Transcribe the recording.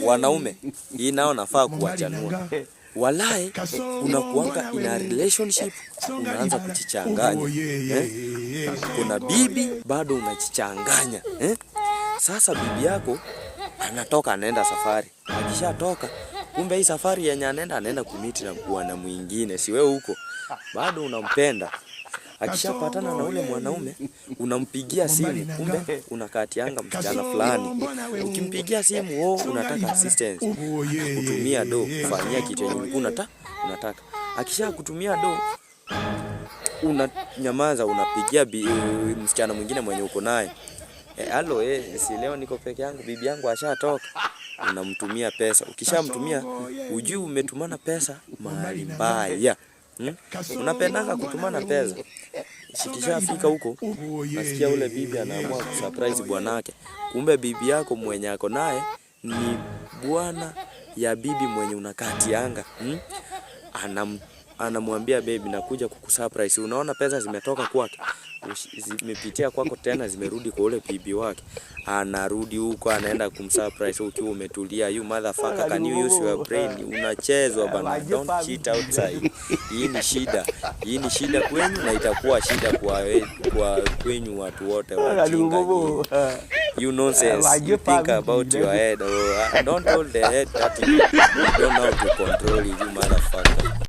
Wanaume hii nao nafaa kuwachanua. Walai unakuanga in a relationship unaanza kujichanganya. Kuna bibi bado unajichanganya. Sasa bibi yako anatoka anaenda safari. Akishatoka kumbe hii safari yenye anaenda kumiti na bwana mwingine, si wewe huko. Bado unampenda. Akishapatana na ule mwanaume unampigia simu, kumbe unakatianga msichana fulani. Ukimpigia simu unataka assistance, kutumia do kufanyia kitu yenye unataka. Akisha kutumia do unanyamaza, unapigia msichana mwingine mwenye uko naye. Halo si leo niko peke yangu, bibi yangu ashatoka. Unamtumia pesa. Ukishamtumia ujui umetumana pesa mahali mbaya. Unapendanga kutumana pesa. Shikishafika huko nasikia ule bibi anaamua kusurprise bwanake. Kumbe bibi yako mwenye ako naye ni bwana ya bibi mwenye unakatianga. Anamwambia baby nakuja kukusurprise. Unaona pesa zimetoka kwake, zimepitia kwako tena zimerudi kwa ule bibi wake. Anarudi huko anaenda kumsurprise ukiwa umetulia. You motherfucker, can you use your brain? Unachezwa bana, don't cheat outside. Hii ni shida kwenyu na itakuwa shida kwa kwenyu watu wote wajinga. You nonsense, you think about your head. Don't hold the head that you don't know how to control it, you motherfucker.